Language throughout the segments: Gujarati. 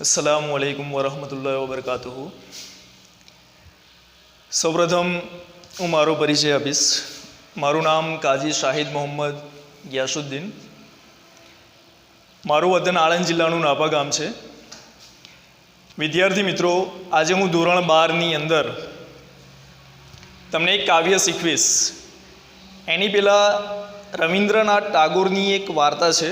अस्सलामुअलैकुम वरहमतुल्लाहि वबरकातुहू। સૌપ્રથમ હું મારો પરિચય આપીશ. મારું નામ કાજી શાહિદ મોહમ્મદ ગિયાસુદ્દીન. મારું વતન આણંદ જિલ્લાનું નાપા ગામ છે. વિદ્યાર્થી મિત્રો, આજે હું ધોરણ 12ની અંદર તમને એક કાવ્ય શીખવીશ. એની પહેલાં રવિન્દ્રનાથ ટાગોરની એક વાર્તા છે.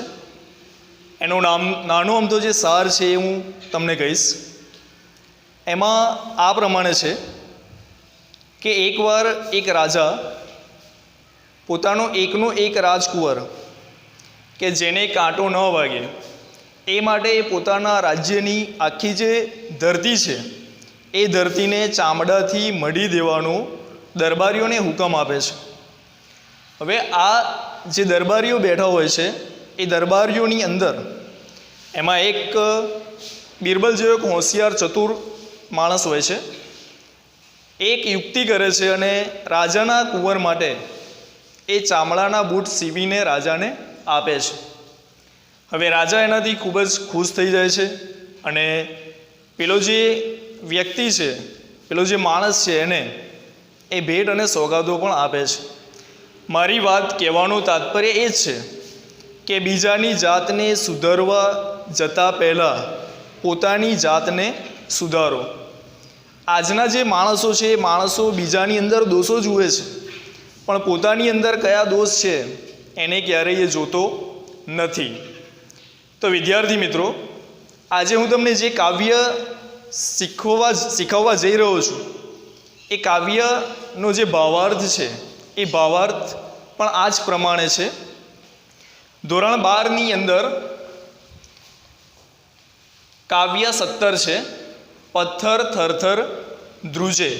એનું નાનો અમથો જે સાર છે એ હું તમને કહીશ. એમાં આ પ્રમાણે છે કે એકવાર એક રાજા પોતાનો એકનો એક રાજકુંવર કે જેને કાંટો ન વાગે એ માટે પોતાના રાજ્યની આખી જે ધરતી છે એ ધરતીને ચામડાથી મઢી દેવાનો દરબારીઓને હુકમ આપે છે. હવે આ જે દરબારીઓ બેઠા હોય છે એ દરબારીઓની અંદર એમાં એક બિરબલ જેવો એક હોશિયાર ચતુર માણસ હોય છે. એક યુક્તિ કરે છે અને રાજાના કુંવર માટે એ ચામડાના બૂટ સીવીને રાજાને આપે છે. હવે રાજા એનાથી ખૂબ જ ખુશ થઈ જાય છે અને પેલો જે વ્યક્તિ છે, પેલો જે માણસ છે એને એ ભેટ અને સોગાદો પણ આપે છે. મારી વાત કહેવાનું તાત્પર્ય એ જ છે કે બીજાની જાતને સુધારવા જતાં પહેલાં પોતાની જાતને સુધારો. આજના જે માણસો છે એ માણસો બીજાની અંદર દોષો જુએ છે, પણ પોતાની અંદર કયા દોષ છે એને ક્યારેય એ જોતો નથી. તો વિદ્યાર્થી મિત્રો, આજે હું તમને જે કાવ્ય શીખવવા જઈ રહ્યો છું એ કાવ્યનો જે ભાવાર્થ છે એ ભાવાર્થ પણ આ જ પ્રમાણે છે. ધોરણ 12ની અંદર કાવ્ય 17 છે, પથ્થર થરથર ધ્રુજે,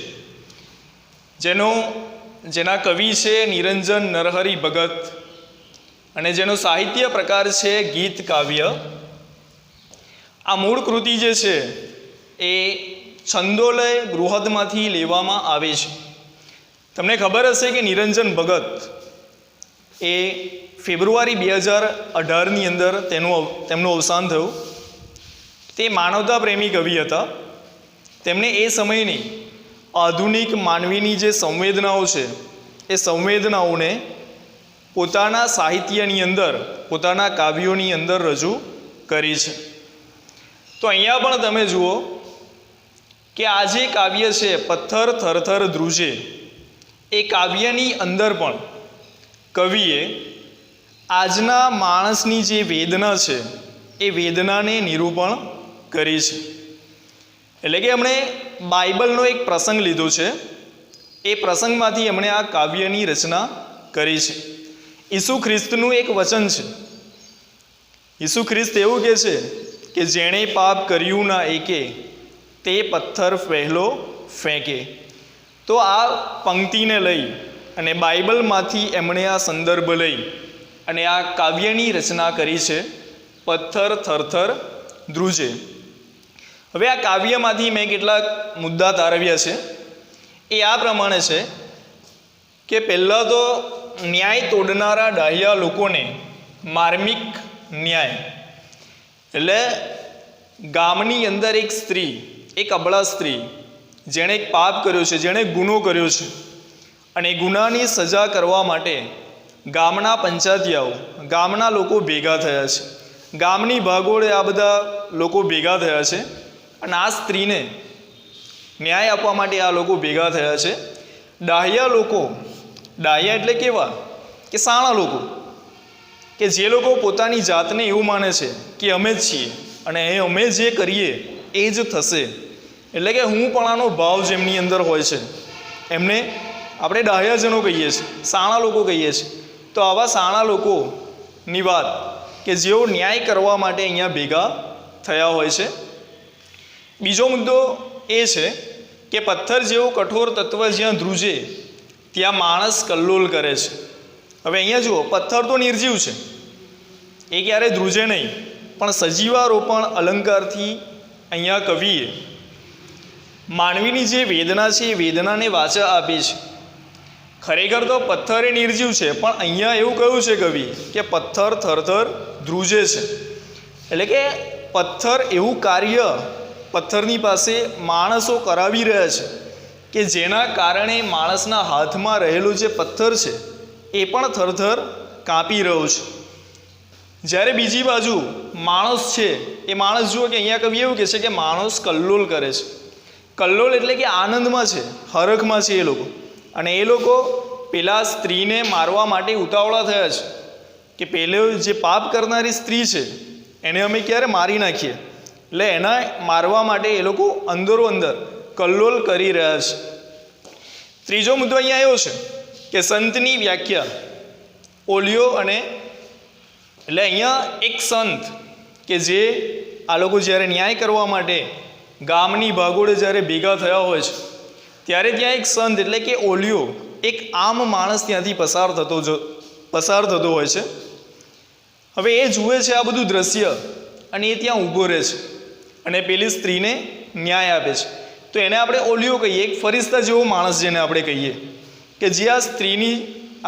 જેના કવિ છે નિરંજન નરહરી ભગત અને જેનો સાહિત્ય પ્રકાર છે ગીત કાવ્ય. આ મૂળ કૃતિ જે છે એ છંદોલય બૃહદમાંથી લેવામાં આવે છે. તમને ખબર હશે કે નિરંજન ભગત એ ફેબ્રુઆરી 2018ની અંદર તેમનું અવસાન થયું. તે માનવતા પ્રેમી કવિ હતા. તેમણે એ સમયની આધુનિક માનવીની જે સંવેદનાઓ છે એ સંવેદનાઓને પોતાના સાહિત્યની અંદર, પોતાના કાવ્યોની અંદર રજૂ કરી છે. તો અહીંયા પણ તમે જુઓ કે આ જે કાવ્ય છે પથ્થર થરથર ધ્રુજે, એ કાવ્યની અંદર પણ કવિએ આજના માણસની જે વેદના છે એ વેદનાને નિરૂપણ કરી છે. એટલે કે એમણે બાઇબલનો એક પ્રસંગ લીધો છે, એ પ્રસંગમાંથી એમણે આ કાવ્યની રચના કરી છે. ઈસુ ખ્રિસ્તનું એક વચન છે. ઈસુ ખ્રિસ્ત એવું કહે છે કે જેણે પાપ કર્યું ના એકે તે પથ્થર પહેલો ફેંકે. તો આ પંક્તિને લઈ અને બાઇબલમાંથી એમણે આ સંદર્ભ લઈ અને આ કાવ્યની રચના કરી છે, પથ્થર થરથર ધ્રુજે. હવે આ કાવ્યમાંથી મેં કેટલાક મુદ્દા તારવ્યા છે. એ આ પ્રમાણે છે કે પહેલાં તો ન્યાય તોડનારા ડાહ્યા લોકોને માર્મિક ન્યાય, એટલે ગામની અંદર એક સ્ત્રી, એક અબળા સ્ત્રી જેણે એક પાપ કર્યો છે, જેણે ગુનો કર્યો છે અને ગુનાની સજા કરવા માટે ગામના પંચાયતિયાઓ, ગામના લોકો ભેગા થયા છે. ગામની ભાગોળે આ બધા લોકો ભેગા થયા છે અને આ સ્ત્રીને ન્યાય આપવા માટે આ લોકો ભેગા થયા છે. ડાહ્યા લોકો, ડાહ્યા એટલે કેવા કે સાણા લોકો, કે જે લોકો પોતાની જાતને એવું માને છે કે અમે જ છીએ અને અમે જે કરીએ એ જ થશે, એટલે કે હું પણાનો ભાવ જેમની અંદર હોય છે એમને આપણે ડાહ્યાજનો કહીએ છીએ, સાણા લોકો કહીએ છીએ. તો આવા સાણા લોકોની વાત કે જેઓ ન્યાય કરવા માટે અહીંયા ભેગા થયા હોય છે. બીજો મુદ્દો એ છે કે પથ્થર જેવું કઠોર તત્વ જ્યાં ધ્રુજે ત્યાં માણસ કલ્લોલ કરે છે. હવે અહીંયા જુઓ, પથ્થર તો નિર્જીવ છે, એ ક્યારેય ધ્રુજે નહીં, પણ સજીવારોપણ અલંકારથી અહીંયા કવિએ માનવીની જે વેદના છે એ વેદનાને વાચા આપી છે. ખરેખર તો પથ્થર એ નિર્જીવ છે, પણ અહીંયા એવું કહ્યું છે કવિ કે પથ્થર થરથર ધ્રુજે છે. એટલે કે પથ્થર એવું કાર્ય પથ્થરની પાસે માણસો કરાવી રહ્યા છે કે જેના કારણે માણસના હાથમાં રહેલું જે પથ્થર છે એ પણ થરથર કાંપી રહ્યો છે. જ્યારે બીજી બાજુ માણસ છે, એ માણસ જુઓ કે અહીંયા કવિ એવું કહે છે કે માણસ કલ્લોલ કરે છે. કલ્લોલ એટલે કે આનંદમાં છે, હરખમાં છે એ લોકો. અને એ લોકો પેલા સ્ત્રીને મારવા માટે ઉતાવળા થયા છે કે પેલો જે પાપ કરનારી સ્ત્રી છે એને અમે ક્યારે મારી નાખીએ, એટલે એના મારવા માટે એ લોકો અંદરો અંદર કલ્લોલ કરી રહ્યા છે. ત્રીજો મુદ્દો અહીંયા આવ્યો છે કે સંતની વ્યાખ્યા ઓલિયો અને એટલે અહીંયા એક સંત કે જે આ લોકો જ્યારે ન્યાય કરવા માટે ગામની ભાગોળે જ્યારે ભેગા થયા હોય છે ત્યારે ત્યાં એક સંત એટલે કે ઓલિયો એક આમ માણસ ત્યાંથી પસાર થતો હોય છે. હવે એ જુએ છે આ બધું દ્રશ્ય અને એ ત્યાં ઊભો રહે છે અને પેલી સ્ત્રીને ન્યાય આપે છે. તો એને આપણે ઓલિયો કહીએ, એક ફરિશ્તા જેવો માણસ જેને આપણે કહીએ કે જે આ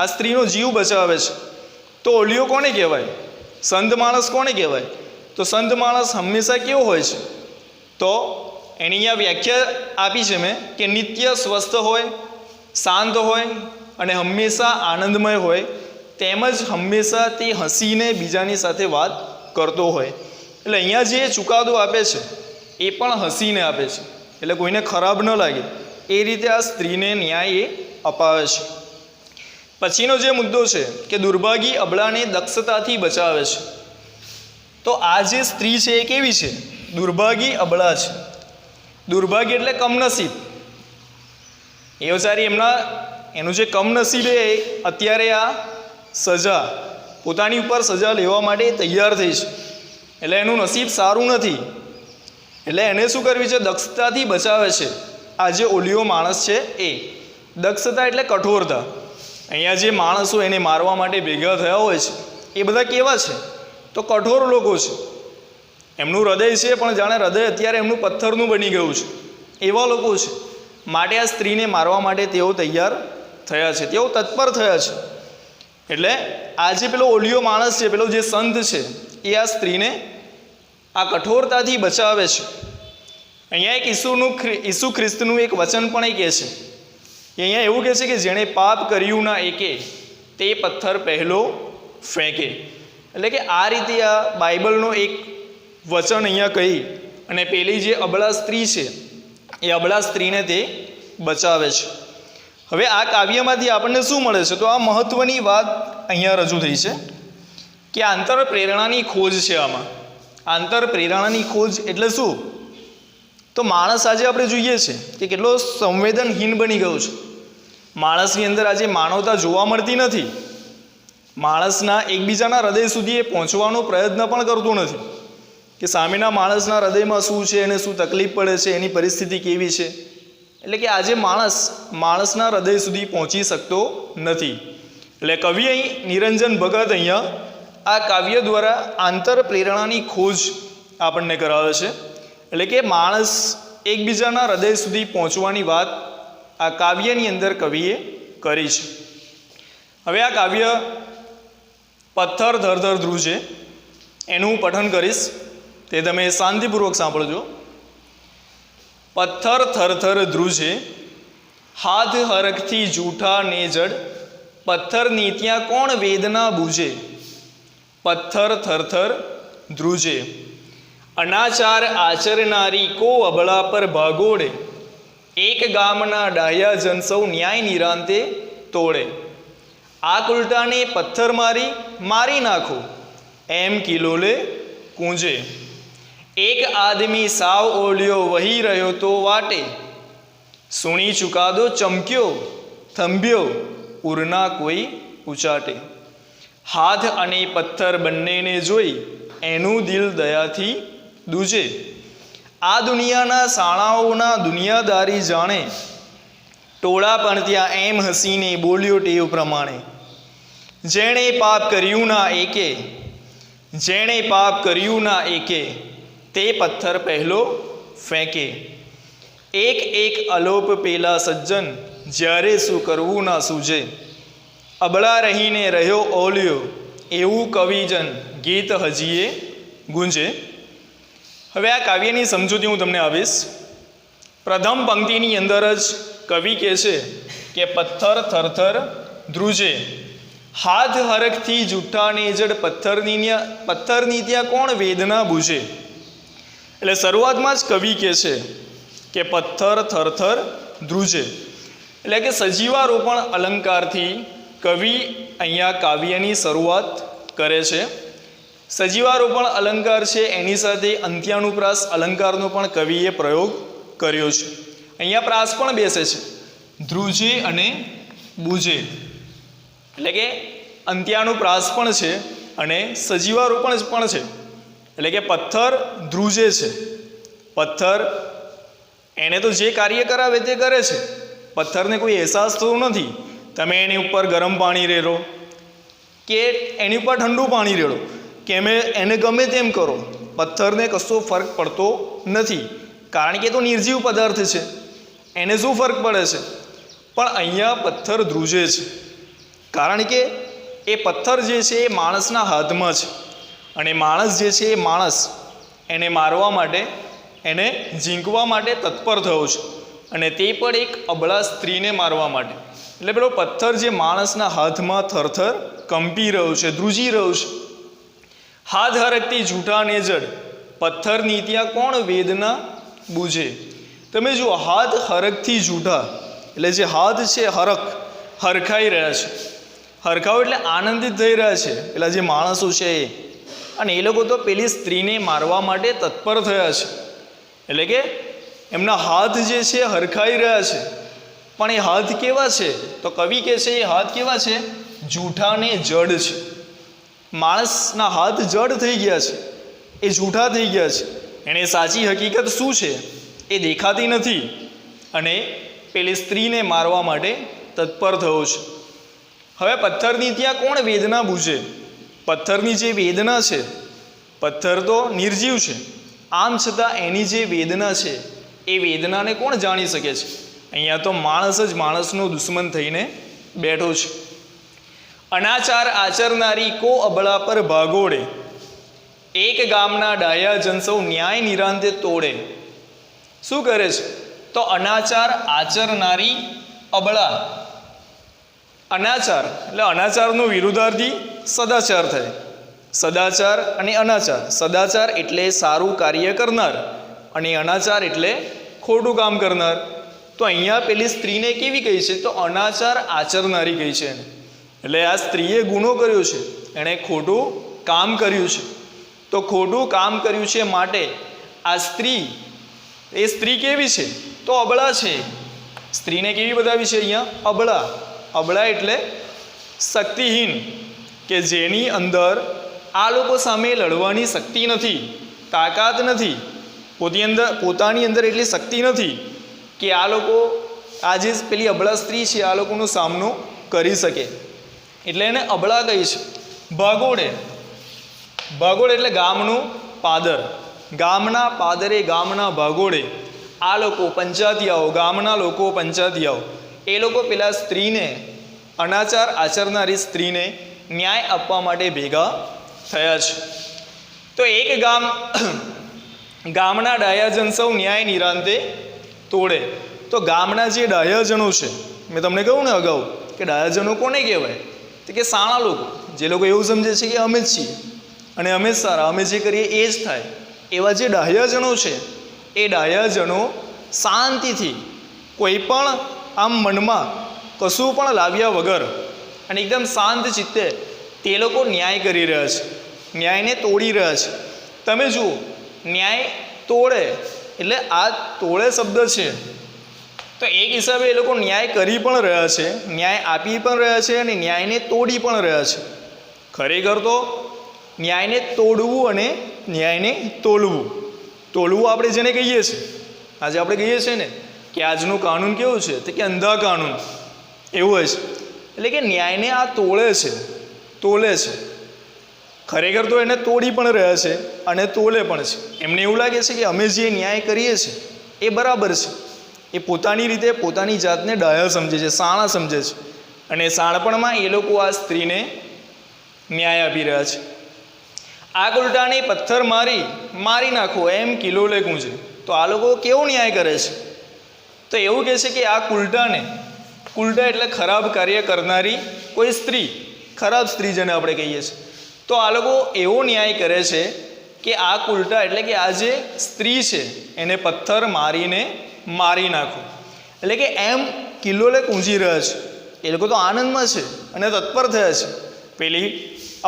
સ્ત્રીનો જીવ બચાવે છે. તો ઓલિયો કોને કહેવાય? સંત માણસ કોને કહેવાય? તો સંત માણસ હંમેશા કેવો હોય છે? તો એની અહીંયા વ્યાખ્યા આપી છે મેં કે નિત્ય સ્વસ્થ હોય, શાંત હોય અને હંમેશા આનંદમય હોય, તેમજ હંમેશા તે હસીને બીજાની સાથે વાત કરતો હોય. એટલે અહીંયા જે ચુકાદો આપે છે એ પણ હસીને આપે છે, એટલે કોઈને ખરાબ ન લાગે એ રીતે આ સ્ત્રીને ન્યાય એ અપાવે છે. પછીનો જે મુદ્દો છે કે દુર્ભાગી અબળાને દક્ષતાથી બચાવે છે. તો આ જે સ્ત્રી છે એ કેવી છે? દુર્ભાગી અબળા છે. દુર્ભાગ્ય એટલે કમનસીબ. એ બચારી એનું જે કમનસીબ એ અત્યારે આ સજા પોતાની ઉપર સજા લેવા માટે તૈયાર થઈ છે, એટલે એનું નસીબ સારું નથી. એટલે એને શું કરવી છે? દક્ષતાથી બચાવે છે. આ જે ઓલિયો માણસ છે એ દક્ષતા એટલે કઠોરતા. અહીંયા જે માણસો એને મારવા માટે ભેગા થયા હોય છે એ બધા કેવા છે? તો કઠોર લોકો છે. એમનું હૃદય છે પણ જાણે હૃદય અત્યારે એમનું પથ્થરનું બની ગયું છે, એવા લોકો છે. માટે આ સ્ત્રીને મારવા માટે તેઓ તૈયાર થયા છે, તેઓ તત્પર થયા છે. એટલે આ જે પેલો ઓલિયો માણસ છે, પેલો જે સંત છે, એ આ સ્ત્રીને આ કઠોરતાથી બચાવે છે. અહીંયા એક ઈસુ ખ્રિસ્તનું એક વચન પણ એ કહે છે. અહીંયા એવું કહે છે કે જેણે પાપ કર્યું ના એકે તે પથ્થર પહેલો ફેંકે. એટલે કે આ રીતે આ બાઇબલનો એક વચન અહીંયા કહી અને પેલી જે અબળા સ્ત્રી છે એ અબળા સ્ત્રીને તે બચાવે છે. હવે આ કાવ્યમાંથી આપણને શું મળે છે? તો આ મહત્ત્વની વાત અહીંયા રજૂ થઈ છે કે આંતર પ્રેરણાની ખોજ છે. આમાં આંતર પ્રેરણાની ખોજ એટલે શું? તો માણસ આજે આપણે જોઈએ છે કે કેટલો સંવેદનહીન બની ગયો છે. માણસની અંદર આજે માનવતા જોવા મળતી નથી. માણસના એકબીજાના હૃદય સુધી એ પહોંચવાનો પ્રયત્ન પણ કરતો નથી કે સામેના માણસના હૃદયમાં શું છે, એને શું તકલીફ પડે છે, એની પરિસ્થિતિ કેવી છે. એટલે કે આજે માણસના હૃદય સુધી પહોંચી શકતો નથી. એટલે કવિ અહીં નિરંજન ભગત અહીંયા આ કાવ્ય દ્વારા આંતર પ્રેરણાની ખોજ આપણને કરાવે છે. એટલે કે માણસ એકબીજાના હૃદય સુધી પહોંચવાની વાત આ કાવ્યની અંદર કવિએ કરી છે. હવે આ કાવ્ય પથ્થર ધરધર ધ્રુજે એનું હું પઠન કરીશ, તે તમે શાંતિપૂર્વક સાંભળજો. પથ્થર થરથર ધ્રુજે, હાથ હરખથી જૂઠા ને જડ, પથ્થરની ત્યાં કોણ વેદના બૂજે. પથ્થર થરથર ધ્રુજે, અનાચાર આચરનારી કો અબળા પર ભાગોળે, એક ગામના ડાહ્યા જન સૌ ન્યાય નિરાંતે તોડે. આ ઉલટાને પથ્થર મારી નાખો, એમ કિલોલે કૂંજે. એક આદમી સાવ ઓલિયો વહી રહ્યો તો વાટે, સુણી ચુકાદો ચમક્યો થંભ્યો, ઉરના કોઈ ઉચાટે. હાથ અને પથ્થર બંનેને જોઈ એનું દિલ દયાથી દૂજે. આ દુનિયાના સાણાઓના દુનિયાદારી જાણે, ટોળા પણ ત્યાં એમ હસીને બોલ્યો ટેવ પ્રમાણે. જેણે પાપ કર્યું ના એકે તે પથ્થર પહેલો ફેંકે. એક એક અલોપ પેલા સજ્જન, જ્યારે શું કરવું ના સૂજે. અબળા રહીને રહ્યો ઓલિયો, એવું કવિજન ગીત હજીએ ગુંજે. હવે આ કાવ્યની સમજૂતી હું તમને આપીશ. પ્રથમ પંક્તિની અંદર જ કવિ કહે છે કે પથ્થર થરથર ધ્રુજે, હાથ હરખથી જૂઠા ને જડ પથ્થરની ત્યાં કોણ વેદના બૂઝે. એટલે શરૂઆતમાં જ કવિ કહે છે કે પથ્થર થરથર ધ્રુજે, એટલે કે સજીવારોપણ અલંકારથી કવિ અહીંયા કાવ્યની શરૂઆત કરે છે. સજીવારોપણ અલંકાર છે એની સાથે અંત્યાનુપ્રાસ અલંકારનો પણ કવિએ પ્રયોગ કર્યો છે. અહીંયા પ્રાસ પણ બેસે છે, ધ્રુજે અને બૂજે, એટલે કે અંત્યાનુપ્રાસ પણ છે અને સજીવારોપણ પણ છે. એટલે કે પથ્થર ધ્રુજે છે, પથ્થર એને તો જે કાર્ય કરાવે તે કરે છે, પથ્થરને કોઈ અહેસાસ થતો નથી. તમે એની ઉપર ગરમ પાણી રેડો કે એની ઉપર ઠંડુ પાણી રેડો કે એને ગમે તેમ કરો, પથ્થરને કશો ફરક પડતો નથી, કારણ કે તો નિર્જીવ પદાર્થ છે, એને શું ફરક પડે છે. પણ અહીંયા પથ્થર ધ્રુજે છે, કારણ કે એ પથ્થર જે છે એ માણસના હાથમાં છે અને માણસ જે છે એ માણસ એને મારવા માટે, એને ઝીંકવા માટે તત્પર થયો છે, અને તે પણ એક અબળા સ્ત્રીને મારવા માટે. એટલે પેલો પથ્થર જે માણસના હાથમાં થરથર કંપી રહ્યો છે, ધ્રુજી રહ્યો છે. હાથ હરખથી જૂઠા ને જડ પથ્થરની ત્યાં કોણ વેદના બૂઝે. તમે જુઓ, હાથ હરખથી જૂઠા, એટલે જે હાથ છે હરખાઈ રહ્યા છે. હરખાવ એટલે આનંદિત થઈ રહ્યા છે પેલા જે માણસો છે એ, અને એ લોકો તો પેલી સ્ત્રીને મારવા માટે તત્પર થયા છે. એટલે કે એમના હાથ જે છે હરખાઈ રહ્યા છે. પણ એ હાથ કેવા છે? તો કવિ કહે છે એ હાથ કેવા છે? જૂઠા ને જડ છે. માણસના હાથ જડ થઈ ગયા છે, એ જૂઠા થઈ ગયા છે, એને સાચી હકીકત શું છે એ દેખાતી નથી, અને પેલી સ્ત્રીને મારવા માટે તત્પર થયો છે. હવે પથ્થરની ત્યાં કોણ વેદના બૂઝે? પથ્થરની જે વેદના છે, પથ્થર તો નિર્જીવ છે, આમ છતાં એની જે વેદના છે એ વેદનાને કોણ જાણી શકે છે? અહીંયા તો માણસ જ માણસનો દુશ્મન થઈને બેઠો છે. અનાચાર આચરનારી કો અબળા પર ભાગોડે, એક ગામના ડાયા જનસૌ ન્યાય નિરાંતે તોડે. શું કરે છે? તો અનાચાર આચરનારી અબળા. અનાચાર એટલે અનાચારનો વિરુદ્ધાર્થી સદાચાર થાય. સદાચાર અને અનાચાર. સદાચાર એટલે સારું કાર્ય કરનાર અને અનાચાર એટલે ખોટું કામ કરનાર. તો અહીંયા પેલી સ્ત્રીને કેવી કહી છે? તો અનાચાર આચરનારી કહી છે એને. એટલે આ સ્ત્રીએ ગુનો કર્યો છે, એણે ખોટું કામ કર્યું છે. તો ખોટું કામ કર્યું છે માટે આ સ્ત્રી, એ સ્ત્રી કેવી છે? તો અબળા છે. સ્ત્રીને કેવી બતાવી છે અહીંયા? અબળા. અબળા એટલે શક્તિહીન, કે જેની અંદર આ લોકો સામે લડવાની શક્તિ નથી, તાકાત નથી, પોતાની અંદર એટલી શક્તિ નથી કે આ લોકો, આ જે પેલી અબળા સ્ત્રી છે આ લોકોનો સામનો કરી શકે, એટલે એને અબળા કહી છે. ભાગોડે. ભાગોડે એટલે ગામનું પાદર. ગામના પાદરે, ગામના ભાગોડે આ લોકો પંચાયતીયાઓ, ગામના લોકો પંચાયતીયાઓ, એ લોકો પેલા સ્ત્રીને, અનાચાર આચરનારી સ્ત્રીને ન્યાય આપવા માટે ભેગા થયા છે. તો એક ગામના ડાયાજન સૌ ન્યાય નિરાંતે તોડે. તો ગામના જે ડાયાજનો છે, મેં તમને કહ્યું ને અગાઉ કે ડાયાજનો કોને કહેવાય? તો કે સાણા લોકો, જે લોકો એવું સમજે છે કે અમે જ છીએ અને અમે જ સારા, અમે જે કરીએ એ જ થાય, એવા જે ડાયાજનો છે એ ડાયાજનો શાંતિથી, કોઈ પણ આમ મનમાં કશું પણ લાવ્યા વગર અને એકદમ શાંત ચિત્તે તે લોકો ન્યાય કરી રહ્યા છે, ન્યાયને તોડી રહ્યા છે. તમે જુઓ, ન્યાય તોડે એટલે આ તોડે શબ્દ છે, તો એક હિસાબે એ લોકો ન્યાય કરી પણ રહ્યા છે, ન્યાય આપી પણ રહ્યા છે અને ન્યાયને તોડી પણ રહ્યા છે. ખરેખર તો ન્યાયને તોડવું અને ન્યાયને તોડવું, તોડવું આપણે જેને કહીએ છીએ, આજે આપણે કહીએ છીએ ને કે આજનું કાનૂન કેવું છે? તો કે અંધા કાનૂન એવું હોય છે. એટલે કે ન્યાયને આ તોડે છે, તોલે છે. ખરેખર તો એને તોડી પણ રહ્યા છે અને તોલે પણ છે. એમને એવું લાગે છે કે અમે જે ન્યાય કરીએ છીએ એ બરાબર છે. એ પોતાની રીતે પોતાની જાતને ડાયા સમજે છે, સાણા સમજે છે, અને સાણપણમાં એ લોકો આ સ્ત્રીને ન્યાય આપી રહ્યા છે. આગ ઉલટાને પથ્થર મારી નાખો એમ કિલોલે ગુંજે. તો આ લોકો કેવો ન્યાય કરે છે? તો એવું કહે છે કે આ કુલટા એટલે ખરાબ કાર્ય કરનારી કોઈ સ્ત્રી, ખરાબ સ્ત્રી જેને આપણે કહીએ છીએ. તો આ લોકો એવો ન્યાય કરે છે કે આ કુલટા એટલે કે આ જે સ્ત્રી છે એને પથ્થર મારીને મારી નાખો. એટલે કે એમ કિલ્લોલે કૂંજી રહ્યા છે. એ લોકો તો આનંદમાં છે અને તત્પર થયા છે પેલી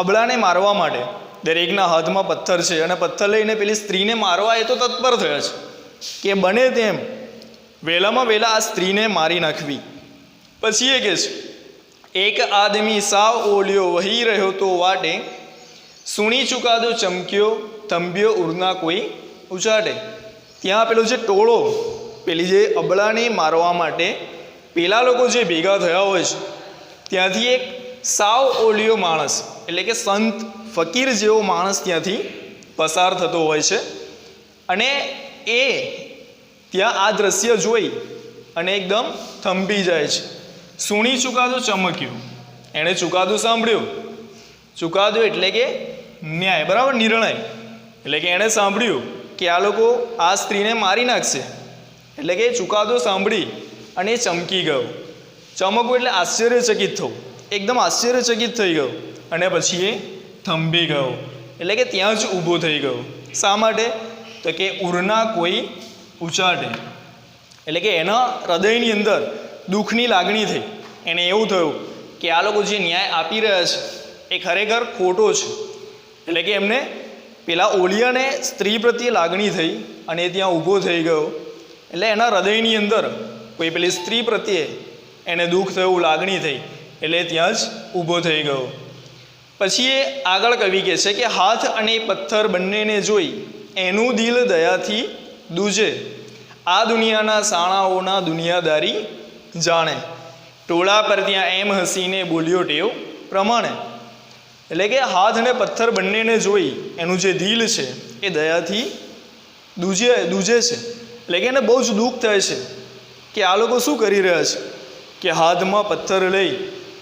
અબળાને મારવા માટે. દરેકના હાથમાં પથ્થર છે અને પથ્થર લઈને પેલી સ્ત્રીને મારવા એ તો તત્પર થયા છે કે બને તેમ વહેલામાં વહેલા આ સ્ત્રીને મારી નાખવી. પછી એ કહે છે, એક આદમી સાવ ઓલિયો વહી રહ્યો તો વાટે, સુણી ચુકાદો ચમક્યો થંભ્યો ઉરના કોઈ ઉચાટે. ત્યાં પેલો જે ટોળો પેલી જે અબળાને મારવા માટે પેલા લોકો જે ભેગા થયા હોય છે ત્યાંથી એક સાવ ઓલિયો માણસ એટલે કે સંત ફકીર જેવો માણસ ત્યાંથી પસાર થતો હોય છે. અને એ ત્યાં આ દ્રશ્ય જોઈ અને એકદમ થંભી જાય છે. સુણી ચુકાદો ચમક્યો, એણે ચુકાદો સાંભળ્યો. ચુકાદો એટલે કે ન્યાય, બરાબર, નિર્ણય. એટલે કે એણે સાંભળ્યું કે આ લોકો આ સ્ત્રીને મારી નાખશે. એટલે કે ચુકાદો સાંભળી અને એ ચમકી ગયો. ચમકવું એટલે આશ્ચર્યચકિત થવું, એકદમ આશ્ચર્યચકિત થઈ ગયો. અને પછી એ થંભી ગયો એટલે કે ત્યાં જ ઊભો થઈ ગયો. શા માટે? તો કે ઉરના કોઈ ઉચાટે. એટલે કે એના હૃદયની અંદર દુઃખની લાગણી થઈ. એને એવું થયું કે આ લોકો જે ન્યાય આપી રહ્યા છે એ ખરેખર ખોટો છે. એટલે કે એમને પેલા ઓલિયાને સ્ત્રી પ્રત્યે લાગણી થઈ અને ત્યાં ઊભો થઈ ગયો. એટલે એના હૃદયની અંદર કોઈ પેલી સ્ત્રી પ્રત્યે એને દુઃખ થયું, લાગણી થઈ, એટલે ત્યાં જ ઊભો થઈ ગયો. પછી એ આગળ કવિ કહે છે કે હાથ અને પથ્થર બંનેને જોઈ એનું દિલ દયાથી દૂજે, આ દુનિયાના સાણાઓના દુનિયાદારી જાણે, ટોળા પર ત્યાં એમ હસીને બોલ્યો ટેવ પ્રમાણે. એટલે કે હાથ અને પથ્થર બંનેને જોઈ એનું જે દિલ છે એ દયાથી દૂજે છે. એટલે કે એને બહુ જ દુઃખ થાય છે કે આ લોકો શું કરી રહ્યા છે કે હાથમાં પથ્થર લઈ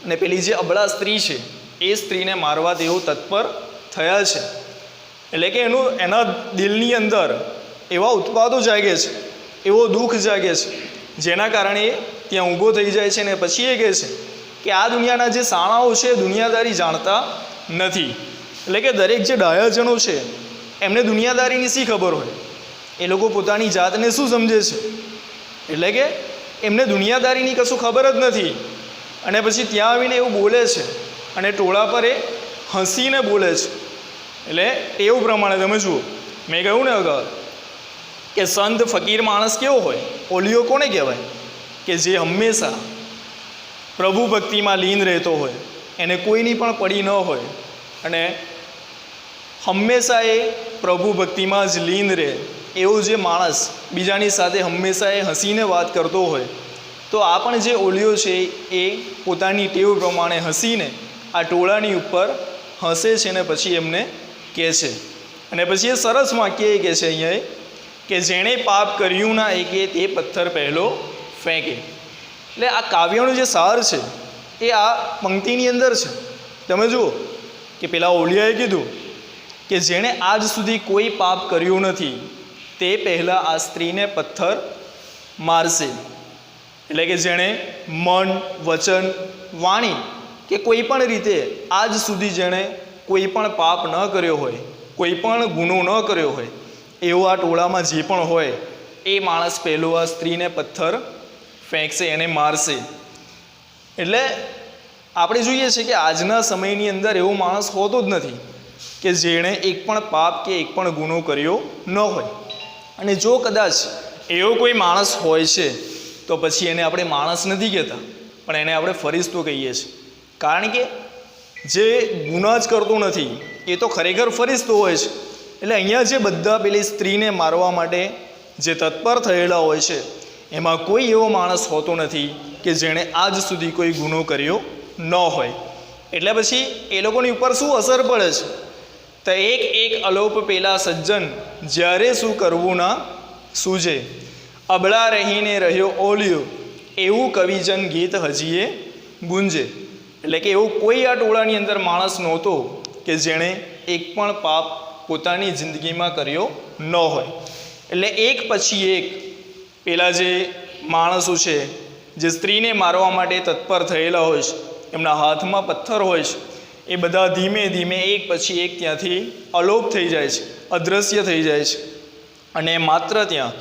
અને પેલી જે અબળા સ્ત્રી છે એ સ્ત્રીને મારવા તેઓ તત્પર થયા છે. એટલે કે એના દિલની અંદર એવા ઉત્પાદો જાગે છે, એવો દુઃખ જાગે છે, જેના કારણે એ ત્યાં ઊભો થઈ જાય છે. ને પછી એ કહે છે કે આ દુનિયાના જે સાણાઓ છે દુનિયાદારી જાણતા નથી. એટલે કે દરેક જે ડાયાજનો છે એમને દુનિયાદારીની શી ખબર હોય? એ લોકો પોતાની જાતને શું સમજે છે? એટલે કે એમને દુનિયાદારીની કશું ખબર જ નથી. અને પછી ત્યાં આવીને એવું બોલે છે અને ટોળા પર એ હસીને બોલે છે. એટલે એવું પ્રમાણે તમે જુઓ, મેં કહ્યું ને અગાઉ કે સંત ફકીર માણસ કેવો હોય? ઓલિયો કોને કહેવાય? કે જે હંમેશા પ્રભુ ભક્તિમાં લીન રહેતો હોય, એને કોઈની પણ પડી ન હોય અને હંમેશા એ પ્રભુ ભક્તિમાં જ લીન રહે એવો જે માણસ બીજાની સાથે હંમેશા એ હસીને વાત કરતો હોય, તો આ પણ જે ઓલિયો છે એ પોતાની ટેવ પ્રમાણે હસીને આ ટોળાની ઉપર હસે છે ને પછી એમને કહે છે. અને પછી એ સરસ વાક્ય એ કહે છે અહીંયા કે જેણે પાપ કર્યું ના એકે તે પથ્થર પહેલો ફેંકે. એટલે આ કાવ્યનો જે સાર છે એ આ પંક્તિની અંદર છે. તમે જુઓ કે પેલા ઓલિયાએ કીધું કે જેણે આજ સુધી કોઈ પાપ કર્યું નથી તે પહેલાં આ સ્ત્રીને પથ્થર મારશે. એટલે કે જેણે મન, વચન, વાણી કે કોઈ પણ રીતે આજ સુધી જેણે કોઈ પણ પાપ ન કર્યો હોય, કોઈ પણ ગુનો ન કર્યો હોય, એવો આ ટોળામાં જે પણ હોય એ માણસ પહેલો આ સ્ત્રીને પથ્થર ફેંકશે, એને મારશે. એટલે આપણે જોઈએ છીએ કે આજના સમયની અંદર એવો માણસ હોતો જ નથી કે જેણે એક પણ પાપ કે એક પણ ગુનો કર્યો ન હોય. અને જો કદાચ એવો કોઈ માણસ હોય છે તો પછી એને આપણે માણસ નથી કહેતા, પણ એને આપણે ફરિશ્તો કહીએ છીએ. કારણ કે જે ગુના જ કરતો નથી એ તો ખરેખર ફરિશ્તો હોય છે. એટલે અહીંયા જે બધા પેલી સ્ત્રીને મારવા માટે જે તત્પર થયેલા હોય છે એમાં કોઈ એવો માણસ હોતો નથી કે જેણે આજ સુધી કોઈ ગુનો કર્યો ન હોય. એટલે પછી એ લોકોની ઉપર શું અસર પડે છે? તો એક અલોપ પેલા સજ્જન જ્યારે શું કરવું ના સૂજે, અબળા રહીને રહ્યો ઓલિયો એવું કવિજન ગીત હજીએ ગુંજે. એટલે કે એવું કોઈ આ ટોળાની અંદર માણસ નહોતો કે જેણે એક પણ પાપ પોતાની જિંદગીમાં કર્યો ન હોય. એટલે એક પછી એક પેલા જે માણસો છે, જે સ્ત્રીને મારવા માટે તત્પર થયેલા હોય છે, એમના હાથમાં પથ્થર હોય છે, એ બધા ધીમે ધીમે એક પછી એક ત્યાંથી અલોપ થઈ જાય છે, અદૃશ્ય થઈ જાય છે. અને માત્ર ત્યાં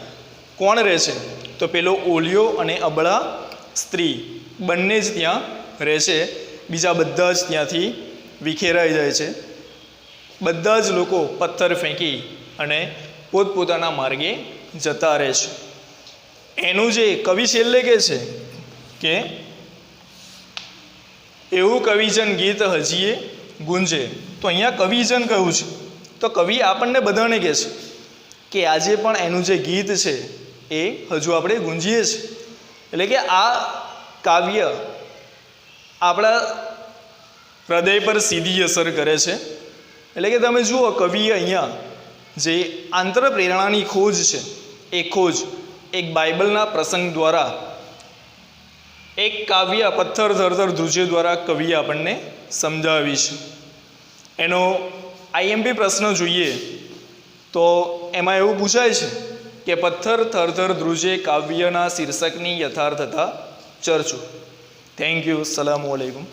કોણ રહે છે? તો પેલો ઓલિયો અને અબળા સ્ત્રી બંને જ ત્યાં રહે છે. બીજા બધા જ ત્યાંથી વિખેરાઈ જાય છે. બધા જ લોકો પથ્થર ફેંકી અને પોતપોતાના માર્ગે જતા રહે છે. એનું જે કવિ છેલ્લે કહે છે કે એવું કવિજન ગીત હજીએ ગુંજે. તો અહીંયા કવિજન કહ્યું છે, તો કવિ આપણને બધાને કહે છે કે આજે પણ એનું જે ગીત છે એ હજુ આપણે ગુંજીએ છીએ. એટલે કે આ કાવ્ય આપણા હૃદય પર સીધી અસર કરે છે. એટલે કે તમે જુઓ, કવિએ અહીંયા જે આંતરપ્રેરણાની ખોજ છે, એ ખોજ એક બાઇબલના પ્રસંગ દ્વારા, એક કાવ્ય પથ્થર થરથર ધ્રુજે દ્વારા કવિએ આપણને સમજાવી છે. એનો આઈએમપી પ્રશ્ન જોઈએ તો એમાં એવું પૂછાય છે કે પથ્થર થરથર ધ્રુજે કાવ્યના શીર્ષકની યથાર્થતા ચર્ચો. Thank you. સલામ વાલેકુમ.